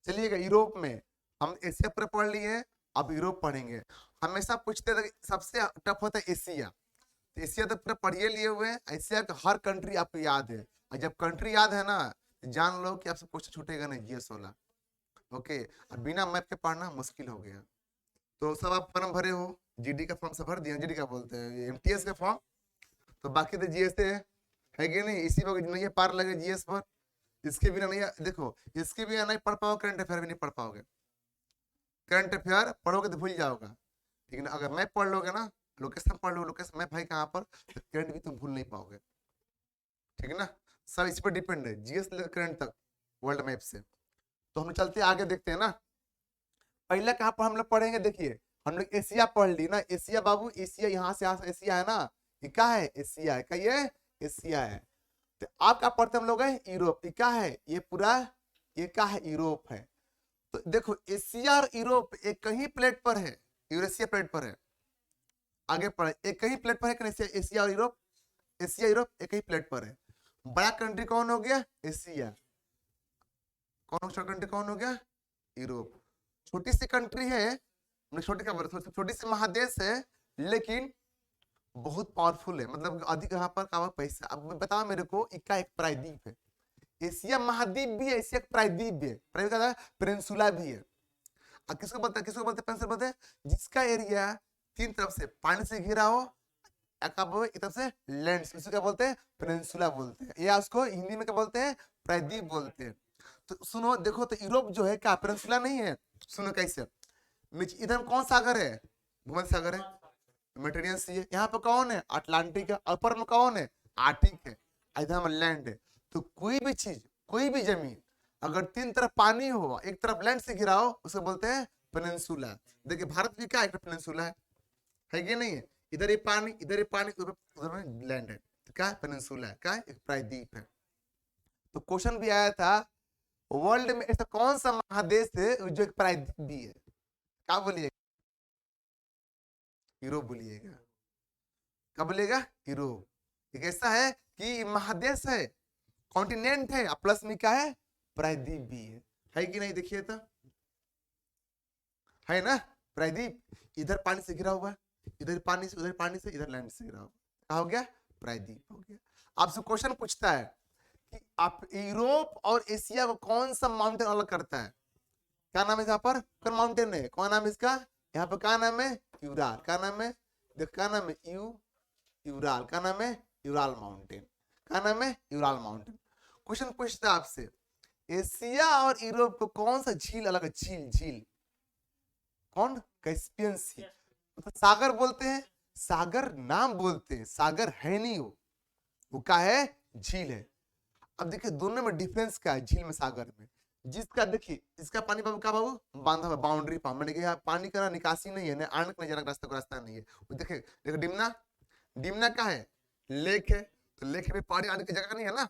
चलिएगा यूरोप में, हम एशिया पूरा पढ़ लिए, अब यूरोप पढ़ेंगे। हमेशा पूछते थे सबसे टफ होता है एशिया, तो एशिया तो पूरा पढ़िए लिए हुए हैं, एशिया का हर कंट्री आपको याद है, और जब कंट्री याद है ना, जान लो कि आपसे क्वेश्चन छूटेगा नहीं जीएस वाला। ओके, अब बिना मैप के पढ़ना मुश्किल हो गया। तो सब आप फॉर्म भरे हो, जीडी का फॉर्म सब भर दिया, जीडी का बोलते हैं एमटीएस का फॉर्म, तो बाकी तो जीएस है कि नहीं, इसी वक्त नहीं पार लगे जीएस पर, इसके बिना नहीं, देखो इसके बिना नहीं पढ़ पाओगे, करंट अफेयर भी नहीं पढ़ पाओगे, करंट अफेयर पढ़ोगे तो भूल जाओगे, ठीक है ना, अगर मैप पढ़ लोगे ना, लोकेशन पढ़ लो, लोकेशन मैप है कहाँ पर, तो करंट भी तुम भूल नहीं पाओगे, ठीक है ना, सब इस पर डिपेंड है, जीएस करंट तक वर्ल्ड मैप से। तो हम चलते आगे देखते हैं ना, पहले कहाँ पर हम लोग पढ़ेंगे, देखिए हम लोग एशिया पढ़ ली ना, एशिया बाबू, एशिया यहाँ से एशिया है ना, ये क्या है, एशिया है, क्या ये एशिया है। तो आप क्या पढ़ते हम लोग है, यूरोप, ये क्या है, ये पूरा, ये क्या है, यूरोप है। तो देखो एशिया और यूरोप एक ही प्लेट पर है, यूरेशिया प्लेट पर है, आगे पढ़े, एक ही प्लेट पर है, एशिया और यूरोप, एशिया यूरोप एक ही प्लेट पर है। बड़ा कंट्री कौन हो गया, एशिया, कौन सा कंट्री कौन हो गया, यूरोप। छोटी सी कंट्री है, छोटी का छोटी सी महादेश है, लेकिन बहुत पावरफुल है, मतलब अधिक यहाँ पर का पैसा। अब बताओ मेरे को, इक्का एक प्रायद्वीप है, एशिया महाद्वीप भी है, एशिया प्रायद्वीप भी है, प्रायद्वीप का पेनिनसुला भी है। अब किसको बोलते हैं, किसको बोलते हैं, पेनिनसुला बोलते हैं जिसका एरिया तीन तरफ से पानी से घिरा हो, एक तरफ से लैंड, इसको क्या बोलते हैं, पेनिनसुला बोलते हैं, या उसको हिंदी में क्या बोलते हैं, प्रायद्वीप बोलते हैं। तो सुनो देखो, तो यूरोप जो है क्या पेनिनसुला नहीं है, सुनो कैसे, इधर कौन सागर है, भूमध्य सागर है, मेडिटेरियन सी है, यहाँ पे कौन है, अटलांटिक है, ऊपर में कौन है, आर्टिक है, इधर में लैंड है। तो कोई भी चीज, कोई भी जमीन अगर तीन तरफ पानी हो, एक तरफ लैंड से घिरा हो, उसे बोलते हैं पेनिनसुला। देखिए भारत भी क्या एक पेनिनसुला है कि नहीं है, इधर ये पानी, इधर ये पानी, उधर में लैंड है, तो क्या है, पेनिनसुला है, क्या है, एक प्रायद्वीप है। तो क्वेश्चन भी आया था, वर्ल्ड में ऐसा कौन सा महादेश है जो एक प्रायद्वीप भी है, क्या बोलिए, यूरोप बोलिएगा, क्या बोलेगा, यूरोप। एक ऐसा है कि महादेश है, कॉन्टिनेंट है, प्लस में क्या है, प्रायद्वीप भी है कि नहीं, देखिए तो है ना, प्रायद्वीप, इधर पानी से घिरा हुआ है, इधर पानी से, उधर पानी से, इधर लैंड से घिरा हुआ, क्या हो गया, प्रायद्वीप हो गया। आपसे क्वेश्चन पूछता है कि आप यूरोप और एशिया को कौन सा माउंटेन अलग करता है, क्या नाम है यहाँ पर, कौन माउंटेन है, कौन नाम है इसका, यहाँ पर क्या नाम है, यूराल, क्या नाम है, देखो क्या नाम है, यूराल, क्या नाम है, यूराल माउंटेन, क्या नाम है, यूराल माउंटेन। क्वेश्चन पूछता है आपसे, एशिया और यूरोप को कौन सा झील अलग है, झील, झील कौन, कैस्पियन सी, मतलब सागर बोलते हैं, सागर नाम बोलते हैं, सागर है नहीं वो क्या है, झील है। अब देखिए दोनों में डिफरेंस क्या है, झील में सागर में, जिसका देखिए इसका पानी बाबू का बाबू बांधा हुआ बाउंड्री पा, मैंने कहा पानी का निकासी नहीं है, आने का नहीं जाने का रास्ता को रास्ता नहीं है। देखिए देखो डिमना, डिमना का है, लेक है, तो लेक में पानी आने की जगह नहीं है ना,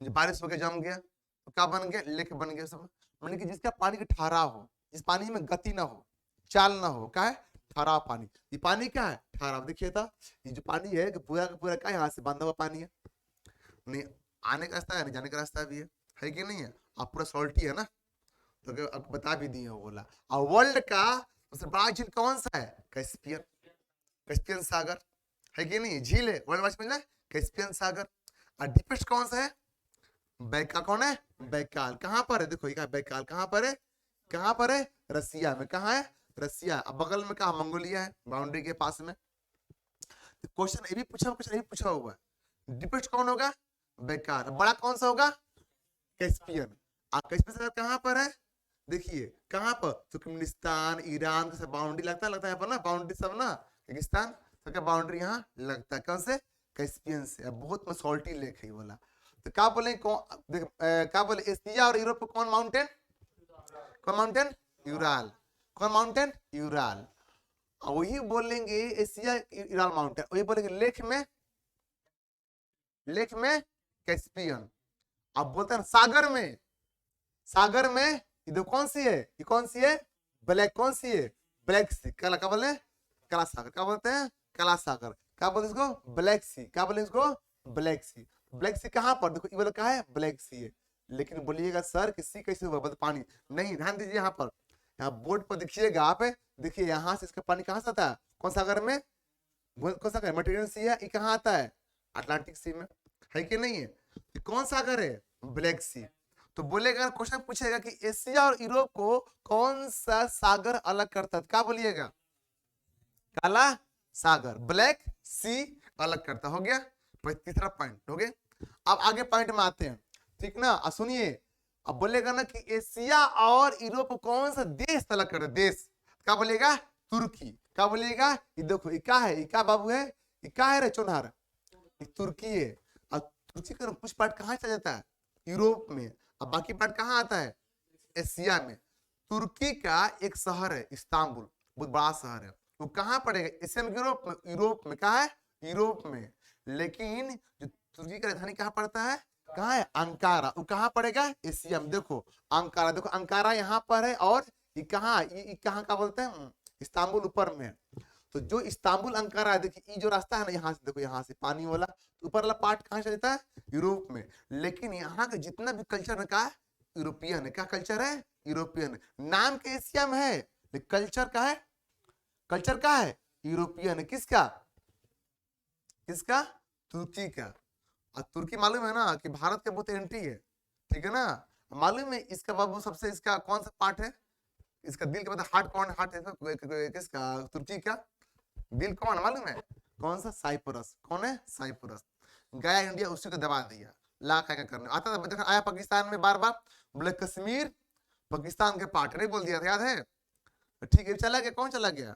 बारिश होकर जम गया तो क्या बन गया, लेक बन गया सब, मैंने कि जिसका पानी का ठहराव हो, जिस पानी में गति ना हो, चाल ना हो, क्या है, ठहराव पानी, ये पानी क्या है, ठहराव। देखिए था ये जो पानी है पूरा का पूरा क्या, यहाँ से बांधा हुआ पानी है, नहीं आने का रास्ता है, नहीं जाने का रास्ता भी है कि नहीं है, आप पूरा सॉल्टी है ना, तो आपको बता भी दिए हो बोला। और वर्ल्ड का सबसे बड़ा झील कौन सा है, कैस्पियन, कैस्पियन सागर, है कि नहीं, झील है वर्ल्ड वाइड में, कैस्पियन सागर। और डीपेस्ट कौन सा है, बैकाल, कौन है, बैकाल, कहां पर है, देखो ये बैकाल कहां पर है, कहां पर है, रसिया में, कहां है, रसिया, अब बगल में कहा, मंगोलिया है, बाउंड्री के पास में। तो क्वेश्चन ये भी पूछा, क्वेश्चन ये भी पूछा हुआ है, डीपेस्ट कौन होगा, बैकाल, बड़ा कौन सा होगा, कैस्पियन। कैस्पियन सागर कहां पर है, देखिए कहां पर, तुर्कमेनिस्तान, ईरान का बाउंड्री लगता है, लगता है यहाँ पर ना, बाउंड्री सब ना, पाकिस्तान सबका बाउंड्री यहाँ लगता है, कौन से, कैस्पियन से। बहुत में सॉल्टी लेक है बोला। तो क्या बोले, क्या बोले, एशिया और यूरोप को कौन माउंटेन, कौन माउंटेन, यूराल, कौन माउंटेन, यूराल। वही बोलेंगे एशिया यूराल माउंटेन, वही बोलेंगे लेक में, लेक में कैस्पियन। अब बोलते हैं सागर में, सागर में ये कौन सी है, ये कौन सी है, ब्लैक, कौन सी है, ब्लैक सी, कला, क्या बोले, कला सागर, क्या बोलते हैं, कला सागर, क्या बोलते इसको, ब्लैक सी, क्या बोले इसको, ब्लैक सी। ब्लैक सी कहां पर, देखो ये बोले कहा है, ब्लैक सी है, लेकिन बोलिएगा सर किसी कैसे हुआ, पानी नहीं। ध्यान दीजिए यहाँ पर, यहाँ बोर्ड पर देखिएगा आप, देखिए यहाँ से इसका पानी कहाँ से आता है, कौन सागर में, कौन सागर, मेडिटेरियन सी है, ये कहाँ आता है, अटलांटिक सी में, है कि नहीं है। ये कौन सागर है, ब्लैक सी। तो बोलेगा, क्वेश्चन पूछेगा कि एशिया और यूरोप को कौन सा सागर अलग करता है, क्या बोलिएगा, काला सागर, ब्लैक सी अलग करता। हो गया तीसरा पॉइंट हो गया। अब आगे पॉइंट में आते हैं, ठीक ना। सुनिए, अब बोलेगा ना कि एशिया और यूरोप को कौन सा देश अलग करता है, देश, क्या बोलेगा, तुर्की। क्या बोलिएगा, ये देखो इका है, इका बाबू है, इका है रे चोनार, तुर्की है। और तुर्की का कुछ पार्ट कहाँ चला जाता है, यूरोप में, और बाकी पार्ट कहाँ आता है, एशिया में। तुर्की का एक शहर है इस्तांबुल, बहुत बड़ा शहर है, वो कहाँ पड़ेगा, एशिया में, यूरोप में, यूरोप में, कहाँ है, यूरोप में। लेकिन जो तुर्की का राजधानी कहाँ पड़ता है, कहाँ है, अंकारा, वो कहाँ पड़ेगा, एशिया में। देखो अंकारा, देखो अंकारा यहाँ पर है, और ये कहाँ, ये कहाँ का बोलते हैं, इस्तांबुल ऊपर में। तो जो इस्तांबुल अंकारा है, देखिए ये जो रास्ता है ना, यहाँ से देखो, यहाँ से पानी वाला ऊपर वाला पार्ट कहाँ से जाता है, यूरोप में। लेकिन यहाँ का जितना भी कल्चर है, का यूरोपियन है, क्या कल्चर है, यूरोपियन। नाम के एशिया में है, लेकिन कल्चर का है, कल्चर का है यूरोपियन है। किसका, किसका, तुर्की का। और तुर्की मालूम है ना कि भारत के बहुत एंटी है, ठीक है ना। मालूम है इसका बाबू सबसे, इसका कौन सा पार्ट है, इसका दिल के बाद हार्ट कौन, हार्ट है किसका, तुर्की का दिल कौन मालूम है, कौन सा, साइप्रस। कौन है, साइप्रस। गया इंडिया, उसी को दबा दिया, ला क्या करने आता था, आया पाकिस्तान में बार बार, बोले कश्मीर पाकिस्तान के पार्ट, नहीं बोल दिया था, याद है, ठीक है। चला गया, कौन चला गया,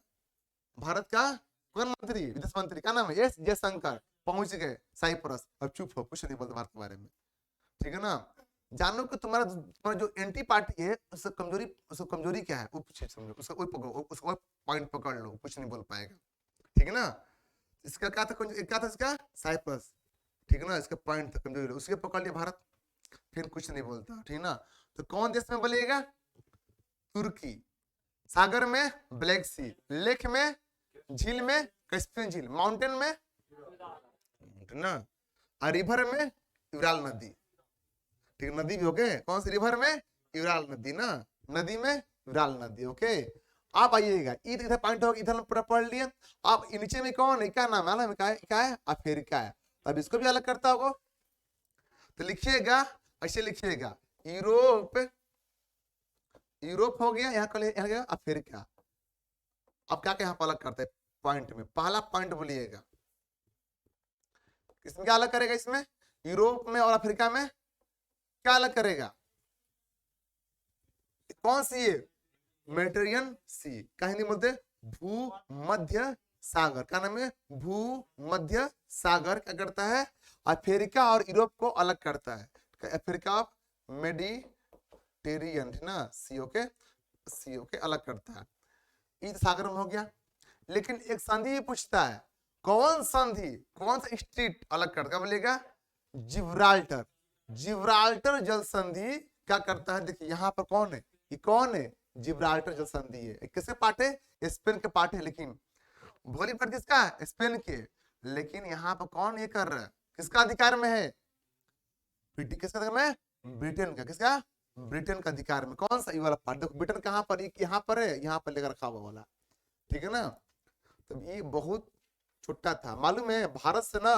भारत का कौन मंत्री, विदेश मंत्री, क्या नाम है, एस जयशंकर, पहुंच गए साइप्रस। अब चुप हो, कुछ नहीं बोलते भारत के बारे में, ठीक है ना। जानो कि तुम्हारा जो एंटी पार्टी है, उसका कमजोरी, उसका कमजोरी क्या है, वो समझो, उसका वही पकड़ो, उसका पॉइंट पकड़ लो, कुछ नहीं बोल पाएगा, ठीक है ना। इसका क्या था, क्या था इसका, साइप्रस, ठीक है ना, इसका पॉइंट था कमजोरी, उसके पकड़ लिया भारत, फिर कुछ नहीं बोलता, ठीक है ना। तो कौन देश में बोलेगा, तुर्की। सागर में ब्लैक सी, लेक में, झील में कैस्पियन झील, माउंटेन में ना, और रिवर में यूराल नदी, ठीक, नदी भी ओके, कौन सी रिवर में, यूराल नदी ना, नदी में यूराल नदी, ओके। आप आइएगा, इधर पॉइंट होगा, इधर पूरा पढ़ लिया। आप नीचे में कौन है, क्या नाम है, क्या है, अफ्रीका है, अब इसको भी अलग करता होगा, तो लिखिएगा, ऐसे लिखिएगा, यूरोप, यूरोप हो गया, यहाँ गया अफ्रीका। अब क्या क्या यहाँ पर अलग करते हैं, पॉइंट में, पहला पॉइंट बोलिएगा, इसमें क्या अलग करेगा, इसमें यूरोप में और अफ्रीका में क्या अलग करेगा, कौन सी है, मेडिटेरियन सी, कहीं नहीं बोलते भूमध्य सागर, क्या नाम है, भूमध्य सागर क्या करता है, अफ्रीका और यूरोप को अलग करता है। अफ्रीका ऑफ मेडिटेरियन ना, सी ओके, सी ओके अलग करता है, इस सागर में हो गया। लेकिन एक संधि भी पूछता है, कौन संधि, कौन सा स्ट्रीट अलग करता है, बोलेगा जिब्राल्टर, जिब्राल्टर जल संधि क्या करता है, देखिए यहाँ पर कौन है, ये कौन है, जिब्राल्टर जल संधि है, किसके पार्ट है, स्पेन के पार्ट है, लेकिन भोली पार्ट किसका है, स्पेन के। लेकिन यहाँ पर कौन ये कर रहा है, किसका अधिकार में है, किसका अधिकार में, ब्रिटेन का, किसका, ब्रिटेन का अधिकार में, कौन सा ये वाला पार्ट, देखो ब्रिटेन कहाँ पर, यहाँ पर है, यहाँ पर लेकर रखा हुआ वाला, ठीक है ना। तो ये बहुत छोटा था, मालूम है भारत से ना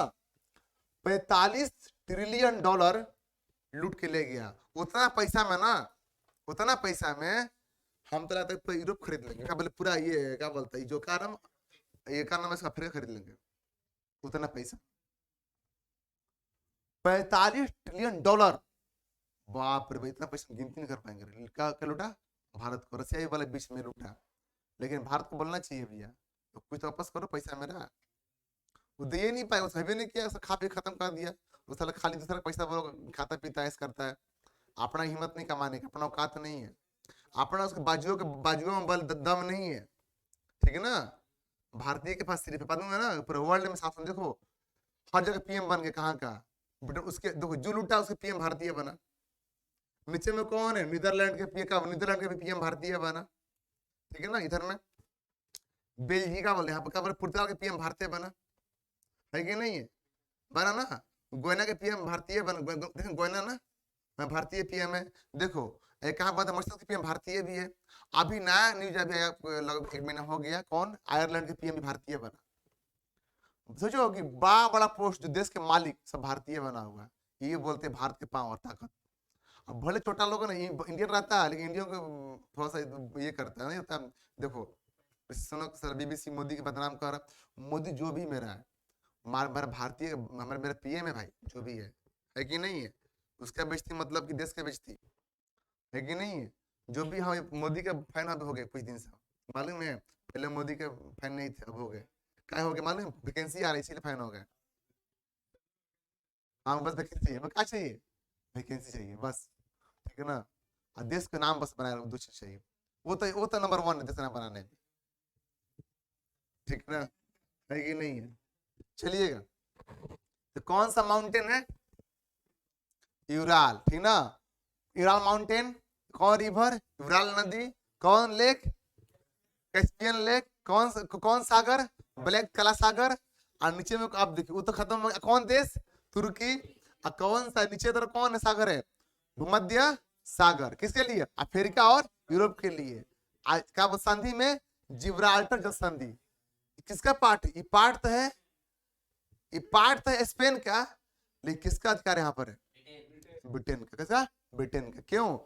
45 ट्रिलियन डॉलर लूट के ले गया। उतना पैसा में ना, उतना पैसा में हम तो लगता है यूरोप खरीद लेंगे, क्या बोले पूरा, ये क्या बोलता है, जो कार, ये कार नाम, अफ्रीका खरीद लेंगे, उतना पैसा, 45 ट्रिलियन डॉलर, बाप रे भाई, इतना पैसा गिनती नहीं कर पाएंगे। क्या लूटा, भारत को, रसिया वाले बीच में लूटा। लेकिन भारत को बोलना चाहिए भैया, तो कुछ वापस करो पैसा मेरा, वो दे नहीं पाए, उसे नहीं किया, उसे खा पी खत्म कर दिया, उस खाली दूसरा पैसा खाता पीता ऐसा करता है, अपना हिम्मत नहीं कमाने का, अपना औकात नहीं है, अपना उसके बाजुओं में बल दम नहीं है, ठीक है ना। भारतीय के पास सिर्फ पता ना, पूरे वर्ल्ड में शासन देखो, हर जगह पीएम बन गए, कहाँ का, उसके देखो जो लूटा उसके पीएम भारतीय बना। नीचे में कौन है, नीदरलैंड के पीएम, नीदरलैंड के भी पीएम भारतीय बना, ठीक है ना। इधर में बेल्जिका बोले, यहाँ पर पुर्तगाल के पीएम भारतीय बना, है कि नहीं है, बना ना। गोयना के पीएम भारतीय बना, गोयना ना, मैं भारतीय पीएम है। देखो एक कहा बात है, मकसद की पीएम भारतीय भी है। अभी नया न्यूज अभी आया, लगभग 1 महीना हो गया, कौन आयरलैंड के पीएम भी भारतीय बना। सोचो कि बड़ा बड़ा पोस्ट जो देश के मालिक सब भारतीय बना हुआ है। ये बोलते हैं भारत के पांव और ताकत। अब भले छोटा लोग ना इंडियन रहता है, लेकिन इंडियन को थोड़ा सा ये करता है, नहीं होता। देखो सुनो सर, बीबीसी मोदी के बदनाम कर, मोदी जो भी मेरा है, मेरा भारतीय, हमारा मेरा पीएम है भाई, जो भी है कि नहीं है। उसका बेइज्जती मतलब कि देश का बेइज्जती है कि नहीं है। जो भी हम मोदी का फैन अब हो गए कुछ दिन से, मालूम है। पहले मोदी के फैन नहीं थे, अब हो गए। क्या हो गया मालूम, वैकेंसी आ रही इसीलिए फैन हो गए। हाँ बस वैकेंसी चाहिए, क्या चाहिए, वैकेंसी चाहिए बस, ठीक है ना। और देश का नाम बस बनाए, दो चीज चाहिए। वो तो नंबर 1 है देश का नाम बनाने में, ठीक ना, है कि नहीं है। चलिएगा, तो कौन सा माउंटेन है, यूराल, ठीक ना। यूराल माउंटेन, कौन रिवर, यूराल नदी, कौन लेक, कैस्पियन लेक, कौन सागर, ब्लैक कला सागर। और नीचे में आप देखिए, वो तो खत्म हो गया, कौन देश, तुर्की। और कौन सा नीचे तरफ कौन है सागर है, भूमध्य सागर। किसके लिए, अफ्रीका और यूरोप के लिए। आज का संधि में जिब्राल्टर जल संधि, किसका पार्ट, ये पार्ट तो है, ये पार्ट तो है स्पेन का, लेकिन किसका अधिकार यहाँ पर है, ब्रिटेन का। कैसा, ब्रिटेन का। क्यों,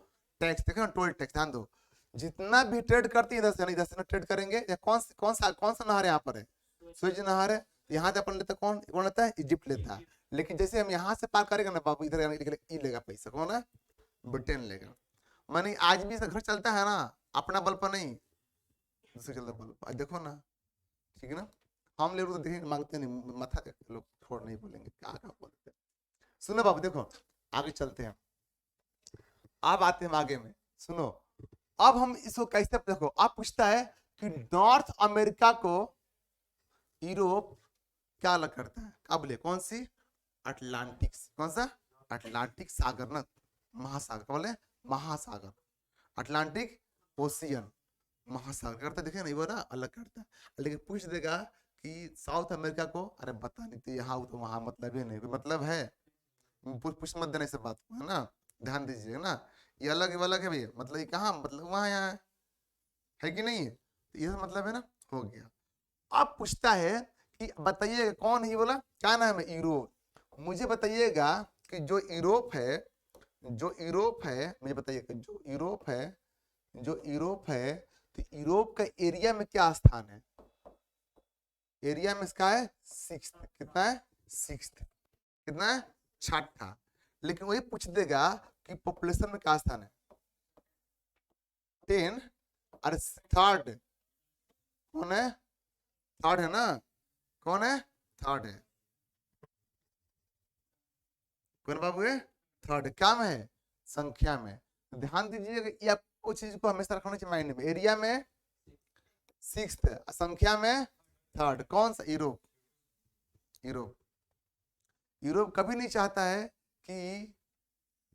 टैक्स देखो ना, टोल टैक्स, ध्यान दो। जितना भी ट्रेड करती है इधर से ट्रेड करेंगे। या कौन सा नहर यहाँ पर है, स्वेज नहर है। यहाँ से अपन लेते, कौन लेता है, इजिप्ट लेता है। लेकिन जैसे हम यहाँ से पार करेंगे ना बाबू, इधर ये लेगा पैसा, कौन है, ब्रिटेन लेगा। मानी आज भी घर चलता है ना, अपना बल पर नहीं, दूसरे चलता बल पर। देखो ना, ठीक है ना। हम लोग तो देखेंगे, मांगते नहीं, माथा लोग छोड़ नहीं बोलेंगे, क्या क्या बोलते हैं। सुनो बाबू, देखो आगे चलते हैं। अब आते हैं आगे में, सुनो। अब हम इसको कैसे, देखो अब पूछता है कि नॉर्थ अमेरिका को यूरोप क्या अलग करता है, क्या बोले, कौन सी, अटलांटिक, कौन सा, अटलांटिक सागर ना, महासागर, क्या बोले, महासागर, अटलांटिक ओशियन, महासागर करता, देखे नहीं, वो ना अलग करता है। लेकिन पूछ देगा कि साउथ अमेरिका को, अरे बता नहीं, तो यहाँ तो वहां मतलब ही नहीं, कोई मतलब है। पूछ मत देने से बात को, है ना, ध्यान दीजिए ना। ये अलग है भैया, मतलब ये कहाँ, मतलब वहां यहाँ है कि नहीं है। तो ये मतलब है ना, हो गया। अब पूछता है कि बताइएगा कौन है, ये बोला क्या नाम है, यूरोप। मुझे बताइएगा कि जो यूरोप है, मुझे बताइएगा जो यूरोप है, तो यूरोप का एरिया में क्या स्थान है, एरिया में इसका है 6, कितना है, 6, कितना है, 6। लेकिन वही पूछ देगा कि पॉपुलेशन में क्या स्थान है, 10। और थर्ड कौन है, थर्ड है ना, कौन है, थर्ड है, कौन बाबू है, थर्ड, क्या में है, संख्या में। ध्यान दीजिएगा, ये आपको चीज को हमेशा रखना चाहिए माइंड में। एरिया में 6, संख्या में थर्ड, कौन सा, यूरोप। यूरोप यूरोप कभी नहीं चाहता है कि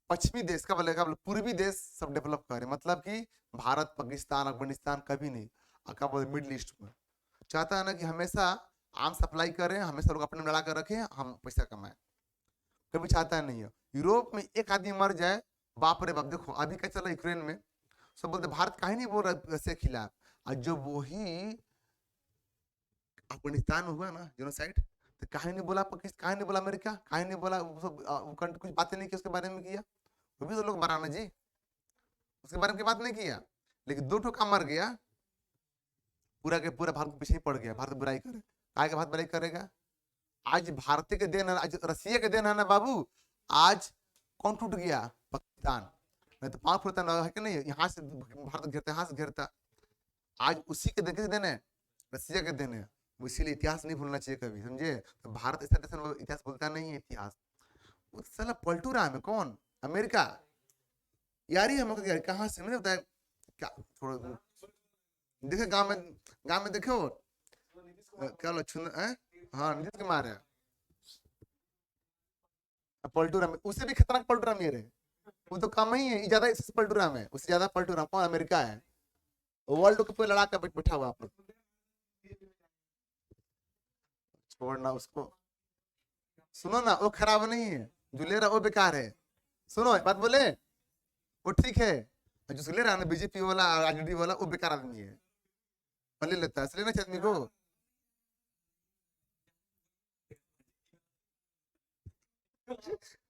पश्चिमी देश का बोलेगा, पूर्वी देश सब डेवलप करे, मतलब कि भारत, पाकिस्तान, अफगानिस्तान, कभी नहीं। क्या बोले, मिडिल ईस्ट में चाहता है ना कि हमेशा आम सप्लाई करें, हमेशा लोग अपने में लड़ा कर रखें, हम पैसा कमाएं। कभी चाहता है नहीं है यूरोप में एक आदमी मर जाए, बाप रे बाप। देखो अभी क्या चला यूक्रेन में, सब बोलते भारत काहे नहीं बोल रहा रसिया के खिलाफ। और जो वही अफगानिस्तान में हुआ ना जेनोसाइड, तो काहे नहीं बोला पाकिस्तान, काहे नहीं बोला अमेरिका, काहे नहीं बोला, वो सब कुछ बातें नहीं की उसके बारे में किया। वो भी तो लोग मराना जी, उसके बारे में बात नहीं किया। लेकिन 2 ठोका मर गया, पूरा के पूरा भारत पीछे ही पड़ गया, भारत बुराई करे, काहे के भारत बुराई करेगा। आज भारतीय के देन है, आज रसिया के देन है ना बाबू। आज कौन टूट गया, पाकिस्तान, नहीं तो पांव फुटता ना, है कि नहीं, यहाँ से भारत घेरता, यहाँ से घेरता। आज उसी के देन, किसे देन है, रसिया के देन है। इसीलिए इतिहास नहीं भूलना चाहिए कभी, समझे। तो भारत ऐसा देश इतिहास बोलता नहीं है, इतिहास वो साला पलटू रहा है, कौन, अमेरिका। यार ये हमको यार कहाँ से मुझे बताया, क्या थोड़ा देखे गांव में देखो, क्या लक्षण है, हाँ नीतीश कुमार है, पलटू राम उससे भी खतरनाक पलटू राम ये रहे। वो तो कम ही है, ज्यादा इससे पलटू राम है, उससे ज्यादा पलटू राम कौन, अमेरिका है। वर्ल्ड को पूरा लड़ा कर बैठा हुआ आप लोग, छोड़ना उसको। सुनो ना, वो खराब नहीं है, जो ले रहा वो बेकार है, सुनो बात बोले, वो ठीक है, और जो ले रहा है ना बीजेपी वाला आरजेडी वाला, वो बेकार आदमी है, वो ले लेता है, इसलिए ना आदमी को।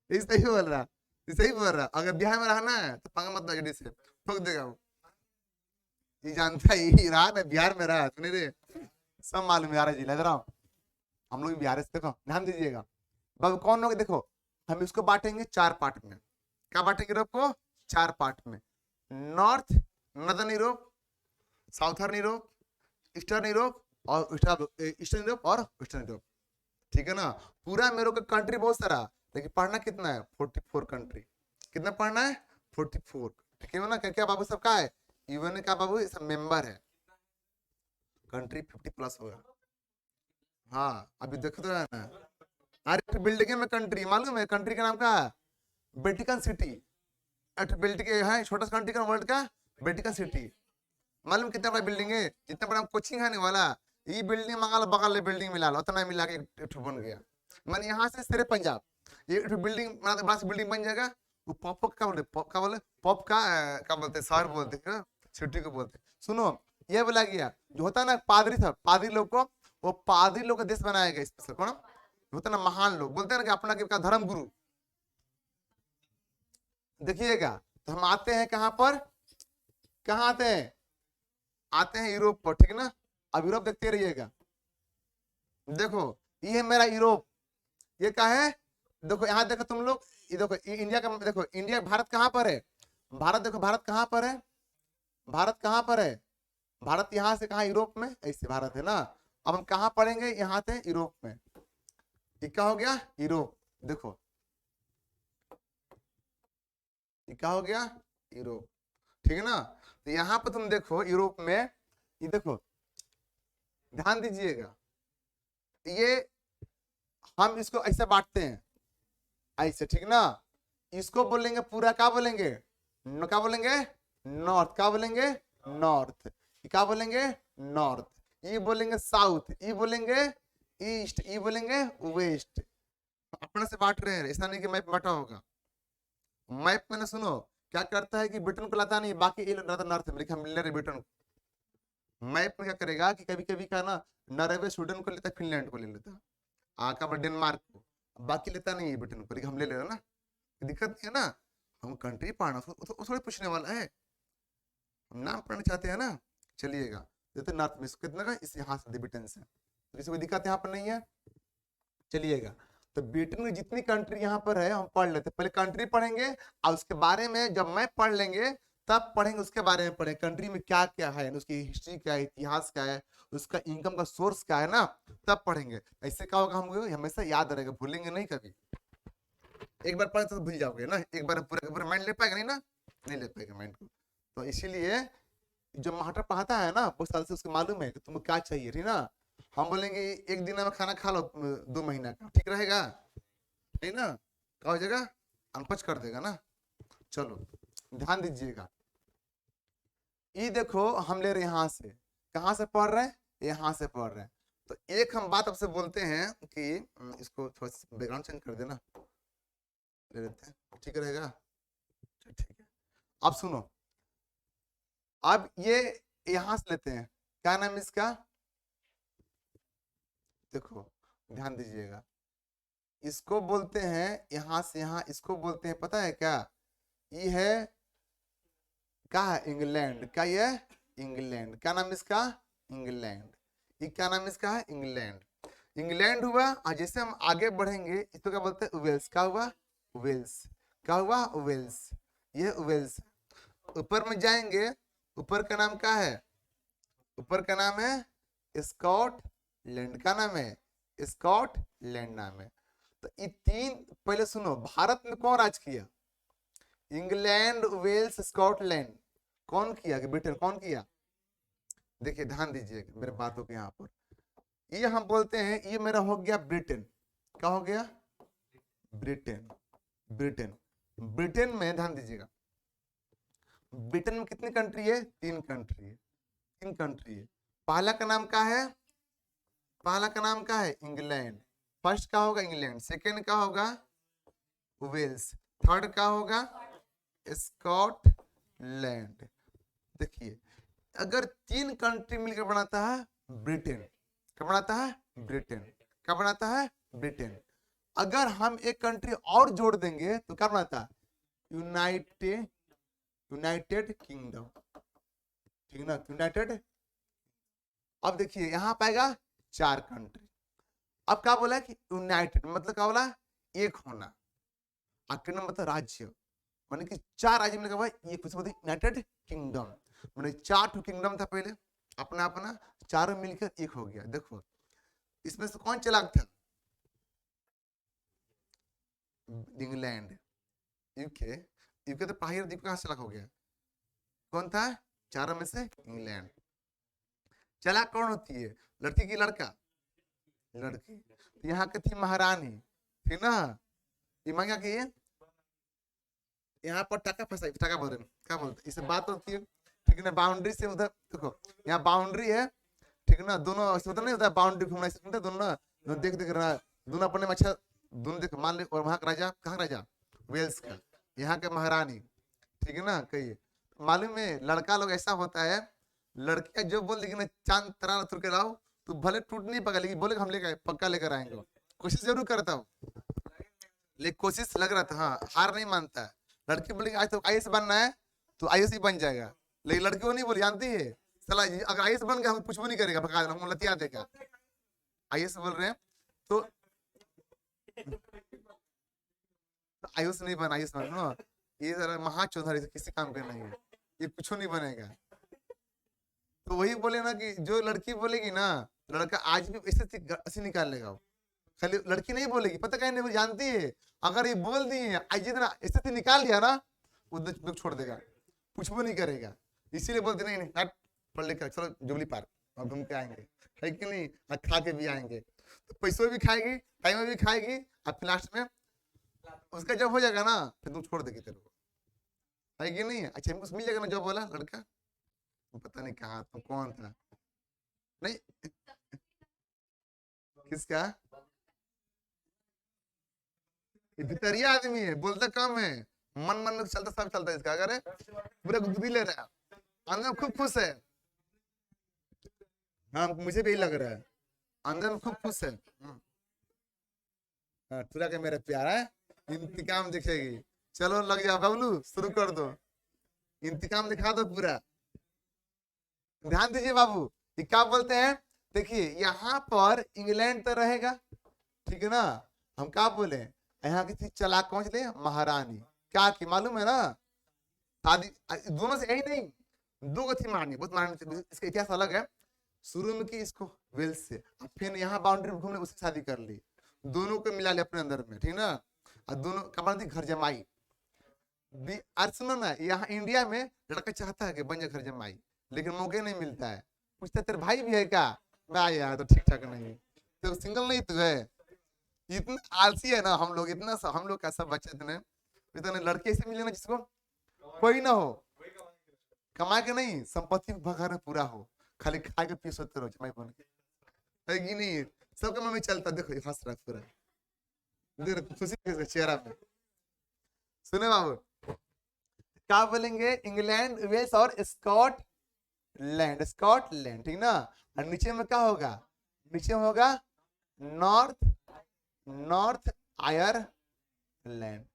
ये सही बोल रहा, ये सही बोल रहा, अगर बिहार में रहा ना तो पंगा मत आरजेडी से, ठोक देगा वो। ये जानता है, ये रहा ना बिहार में रहा, सुने रे, सब मालूम है यार जी, लग रहा हूँ हम लोग भी बिहार से, देखो ध्यान दीजिएगा। बाबू कौन लोग, देखो हम इसको बांटेंगे 4 पार्ट में। क्या बांटेंगे यूरोप को? 4 पार्ट में। North, northern Europe, southern Europe, eastern Europe और ईस्टर्न यूरोप और वेस्टर्न यूरोप, ठीक है ना। पूरा मेरे को कंट्री बहुत सारा, लेकिन पढ़ना कितना है? 44 कंट्री। कितना पढ़ना है? 44, ठीक है ना। क्या क्या बाबू सबका है? यूएन का बाबू सब मेंबर है, कंट्री 50 प्लस होगा। हाँ अभी देखो तो है ना, अरे बिल्डिंग में कंट्री मालूम है, कंट्री का नाम क्या है? Vatican city. बेल्ट के है छोटा सा कंट्री का वर्ल्ड का, वेटिकन सिटी। मालूम कितना बड़ा बिल्डिंग है? जितना बड़ा कोचिंग है ना वाला, ये बिल्डिंग मंगा बगल में बिल्डिंग मिला लो, उतना मिला के एक ठो बन गया। मैंने यहाँ से सिर्फ पंजाब ये एक ठो बिल्डिंग बना, बड़ा सा बिल्डिंग बन जाएगा। वो पॉप का बोलते, पॉप का बोले, पॉप का क्या बोलते, शहर बोलते हैं, सिटी को बोलते। सुनो, ये बोला गया जो होता है ना पादरी था, पादरी लोग को, वो पादरी लोग का देश बनाया गया स्पेशल। कौन होता है ना, महान लोग बोलते हैं ना कि अपना क्या धर्म गुरु। देखिएगा, तो हम आते हैं कहाँ पर, कहाँ आते हैं? आते हैं यूरोप पर, ठीक है ना। अब यूरोप देखते रहिएगा, देखो ये है मेरा यूरोप, ये क्या है? देखो यहाँ देखो तुम लोग, ये देखो इंडिया का, देखो इंडिया, भारत कहाँ पर है? भारत देखो, भारत कहाँ पर है? भारत कहाँ पर है? भारत यहाँ से कहाँ, यूरोप में, ऐसे भारत है ना। अब हम कहाँ पढ़ेंगे? यहाँ थे यूरोप में। ये क्या हो गया? यूरोप। देखो ये क्या हो गया? यूरोप, ठीक है ना। तो यहाँ पर तुम देखो यूरोप में, ये देखो ध्यान दीजिएगा, ये हम इसको ऐसे बांटते हैं, ऐसे, ठीक ना। इसको बोलेंगे पूरा, क्या बोलेंगे? क्या बोलेंगे? नॉर्थ। क्या बोलेंगे? नॉर्थ। क्या बोलेंगे? नॉर्थ। ये बोलेंगे साउथ, ये बोलेंगे ईस्ट, ये बोलेंगे वेस्ट। अपने से बांट रहे हैं, ऐसा नहीं कि मैप बांटा होगा। मैप में ना सुनो, क्या करता है कि ब्रिटेन को लाता नहीं, बाकी ये नॉर्थ अमेरिका हम ले रहे ब्रिटेन को। मैप में क्या करेगा कि कभी कभी का ना, नॉर्वे स्वीडन को लेता है, फिनलैंड को ले लेता, आका पर डेनमार्क को, बाकी लेता नहीं है ब्रिटेन को, लेकिन हम ले ले रहे हैं ना, दिक्कत नहीं है ना। हम कंट्री पढ़ना उसको थोड़ी पूछने वाला है, हम नाम पढ़ना चाहते हैं ना। चलिएगा, जैसे नॉर्थ में कितना का, इस यहाँ से ब्रिटेन से, तो किसी को दिक्कत यहाँ पर नहीं है। चलिएगा, तो ब्रिटेन में जितनी कंट्री यहाँ पर है हम पढ़ लेते, पहले कंट्री पढ़ेंगे और उसके बारे में जब मैं पढ़ लेंगे तब पढ़ेंगे, उसके बारे में पढ़ेंगे कंट्री में क्या क्या है, उसकी हिस्ट्री क्या है, इतिहास क्या है, उसका इनकम का सोर्स क्या है ना, तब पढ़ेंगे। ऐसे क्या होगा, हमको हमेशा याद रहेगा, भूलेंगे नहीं कभी। एक बार पढ़े तो भूल जाओगे ना, एक बार पूरा पूरा माइंड ले पाएगा नहीं ना, नहीं ले पाएगा माइंड को। तो इसीलिए जो मास्टर पढ़ाता है ना, बहुत साल से उसको मालूम है कि तुमको क्या चाहिए, ठीक ना। हम बोलेंगे एक दिन में खाना खा लो 2 महीना का, ठीक रहेगा? नहीं ना, क्या हो जाएगा? अनपच कर देगा ना। चलो ध्यान दीजिएगा, ये देखो हम ले रहे यहाँ से, कहाँ से पढ़ रहे हैं? यहाँ से पढ़ रहे हैं। तो एक हम बात आपसे बोलते हैं कि इसको थोड़ा सा बैकग्राउंड चेंज कर देना, ले लेते हैं, ठीक रहेगा? ठीक है, अब सुनो, अब ये यहां से लेते हैं, क्या नाम इसका? देखो ध्यान दीजिएगा, इसको बोलते हैं यहां से यहां, इसको बोलते हैं पता है क्या? ये है क्या है? इंग्लैंड। क्या ये? इंग्लैंड। क्या नाम इसका? इंग्लैंड। ये क्या नाम इसका है? इंग्लैंड। इंग्लैंड हुआ, और जैसे हम आगे बढ़ेंगे इसको क्या बोलते हैं? वेल्स। क्या हुआ? वेल्स। क्या हुआ? वेल्स। ये वेल्स। ऊपर में जाएंगे, ऊपर का नाम क्या है? ऊपर का नाम है स्कॉटलैंड। का नाम है? स्कॉटलैंड नाम है। तो ये तीन, पहले सुनो, भारत में कौन राज किया? England, Wales, Scotland. कौन किया? कि ब्रिटेन कौन किया? देखिए ध्यान दीजिए मेरे बातों के यहाँ पर, ये हम बोलते हैं, ये मेरा हो गया ब्रिटेन। क्या हो गया? ब्रिटेन। ब्रिटेन। ब्रिटेन में ध्यान दीजिएगा, ब्रिटेन में कितनी कंट्री है? 3 कंट्री है, 3 कंट्री है। पहला का नाम क्या है? पहला का नाम क्या है? इंग्लैंड। फर्स्ट का होगा इंग्लैंड, सेकेंड का होगा वेल्स, थर्ड क्या होगा? स्कॉटलैंड। देखिए अगर 3 कंट्री मिलकर बनाता है ब्रिटेन, क्या बनाता है? ब्रिटेन। क्या बनाता है? ब्रिटेन। अगर हम एक कंट्री और जोड़ देंगे तो क्या बनाता है? United United kingdom. ठीक ना? यूनाइटेड। अब देखिए यहां पाएगा 4 कंट्री। अब क्या बोला कि यूनाइटेड मतलब क्या बोला? एक होना। आखिर मतलब राज्य, माने कि 4 राज्य मिलकर भाई एक यूनाइटेड किंगडम। माने 4 ठो किंगडम था पहले अपना अपना, चारों मिलकर एक हो गया। देखो इसमें से कौन चालाक था? इंग्लैंड। यूके। यूके तो बाहर द्वीप कहां से चालाक हो गया? कौन था? चारों में से इंग्लैंड। चालाक कौन होती है? लड़की की लड़का? लड़की। तो यहाँ की थी महारानी, ठीक ना? ये मांगा कि यहाँ पर टाका फंसा, टाका बोल रहे क्या बोलते इससे बात होती है, ठीक है ना? बाउंड्री से उधर देखो, यहाँ बाउंड्री है, ठीक है ना? दोनों ऐसे होता नहीं होता बाउंड्री घूमना, ऐसे दोनों ना देख देख रहा, दोनों अपने में अच्छा, दोनों देख मान ली। और वहां का राजा, कहाँ राजा? वेल्स का। यहाँ के महारानी, ठीक है ना? कहिए मालूम है लड़का लोग ऐसा होता है, लड़कियां जो बोल देगी ना चांद तारा तुर के लाओ, तो भले टूट नहीं पका, लेकिन बोले हम लेकर पक्का लेकर आएंगे। कोशिश जरूर करता हूँ, लेकिन कोशिश लग रहा था, हाँ हार नहीं मानता है। लड़की बोलेगी आज तो आईएएस बनना है तो आईएएस ही बन जाएगा, लेकिन लड़की वो नहीं बोली, जानती है सला अगर आईएएस बन गया हम कुछ भी नहीं करेगा, भगा हम लतिया देगा। आईएएस बोल रहे हैं तो आयुष नहीं बना, आयुष बनो ये जरा महाचौधरी किसी काम का नहीं है, ये कुछ नहीं बनेगा। तो वही बोले ना कि जो लड़की बोलेगी ना, लड़का आज भी ऐसे निकाल लेगा वो। खाली लड़की नहीं बोलेगी, पता कहीं नहीं, वो जानती है अगर ये बोल दी है आज जितना ऐसे निकाल दिया ना, वो छोड़ देगा, कुछ भी नहीं करेगा। इसीलिए बोलते नहीं नहीं पढ़ लिख चलो जुबली पार्क और घूम के आएंगे, है कि नहीं? खा के भी आएंगे, तो पैसों भी खाएगी, टाइम में भी खाएगी, और फिर लास्ट में उसका जब हो जाएगा ना फिर तुम छोड़ देगी तेरे को, है कि नहीं? अच्छा हमको मिल जाएगा ना जब बोला लड़का, पता नहीं कहा तो कौन था, नहीं किसका? ये भितरिया आदमी है, बोलता कम है, मन मन में चलता सब चलता है इसका। अगर पूरा गुदगुदी ले रहा है, अंदर में खूब खुश है। हाँ मुझे भी यही लग रहा है, अंदर में खूब खुश है। हाँ तुरा के मेरे प्यारा है, इंतकाम दिखेगी। चलो लग जाओ बबलू, शुरू कर दो, इंतकाम दिखा दो पूरा। ध्यान दीजिए बाबू, ये क्या बोलते हैं? देखिए यहाँ पर इंग्लैंड तो रहेगा, ठीक है ना? हम क्या बोले, यहाँ की थी चालाक कौन सी? महारानी। क्या की मालूम है ना? शादी दोनों से यही नहीं, दो को थी महारानी, बहुत महारानी, इसका इतिहास अलग है। शुरू में की इसको वेल्स से, अब फिर यहाँ बाउंड्री घूमने उससे शादी कर ली, दोनों को मिला लिया अपने अंदर में, ठीक ना? और दोनों कपड़ा थी घर जमाई। और सुनो ना, यहाँ इंडिया में लड़का चाहता है कि बन जाए घर जमाई, लेकिन मौके नहीं मिलता है। पूछता तेरे भाई भी है क्या? भाई यार तो ठीक ठाक नहीं, तो सिंगल नहीं तू है? इतना आलसी है ना हम लोग, इतना हम लोग का सब बच्चे इतने इतने लड़के ऐसे मिले ना जिसको कोई ना हो, कमा के नहीं, संपत्ति घर में पूरा हो, खाली खा के पी सोते रहो जमाई बन के, है कि नहीं? सबका मन में चलता, देखो ये हंस रहा है पूरा, देख खुशी के चेहरा पे। सुने बाबू, क्या बोलेंगे? इंग्लैंड, वेल्स और स्कॉटलैंड, स्कॉटलैंड, ठीक ना? और नीचे में क्या होगा? नीचे में होगा नॉर्थ, नॉर्थ आयरलैंड।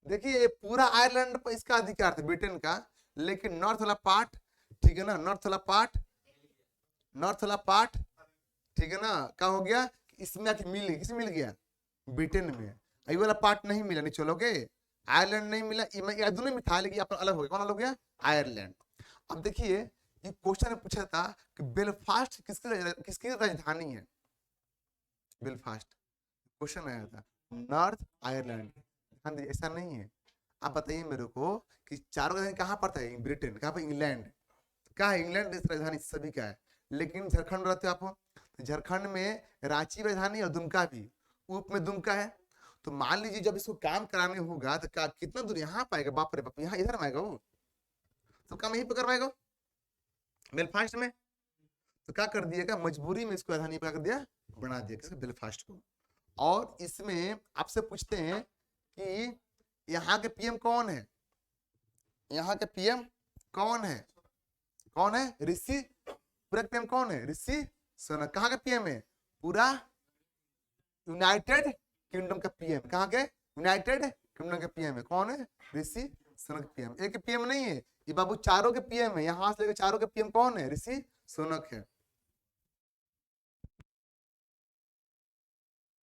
देखिए ये पूरा आयरलैंड पर इसका अधिकार था ब्रिटेन का, लेकिन नॉर्थ वाला पार्ट, ठीक है ना? नॉर्थ वाला पार्ट, नॉर्थ वाला पार्ट, ठीक है ना? क्या हो गया? इसमें आके मिल, किस मिल गया? ब्रिटेन में। ये वाला पार्ट नहीं मिला, नहीं चलोगे, आयरलैंड नहीं मिला, ये दोनों में था, लेकिन अपन अलग हो गया। कौन अलग हो गया? आयरलैंड। अब देखिए ये क्वेश्चन पूछा था कि बेलफास्ट किसकी राजधानी है? बेलफास्ट क्वेश्चन आया था, नॉर्थ आयरलैंड। हाँ ऐसा नहीं है। आप बताइए मेरे को कि चारों राजधानी कहाँ पर था? ब्रिटेन। कहाँ पर? इंग्लैंड। क्या है? इंग्लैंड राजधानी सभी का है, लेकिन झारखंड रहते हो आप, झारखंड में रांची राजधानी और दुमका भी, उप में दुमका है। तो मान लीजिए जब इसको काम कराने होगा तो क्या कितना दूर यहाँ पाएगा? बाप रे बाप, यहाँ इधर आएगा वो, तो काम यही पर करवाएगा बेलफास्ट में। तो क्या कर दिएगा, मजबूरी में इसको राजधानी कर दिया, बना दिया किसको? बेलफास्ट को। और इसमें आपसे पूछते हैं कि यहाँ के पीएम कौन है? यहाँ के पीएम कौन है? कौन है? ऋषि। पूरा पीएम कौन है? ऋषि सुनक। कहाँ का पीएम है? पूरा यूनाइटेड किंगडम का पीएम। कहाँ के? यूनाइटेड किंगडम का पीएम है। कौन है? ऋषि सुनक पीएम। एक पीएम नहीं है ये बाबू, चारों के पीएम है। यहाँ से लेकर चारों के पीएम कौन है? ऋषि सुनक है।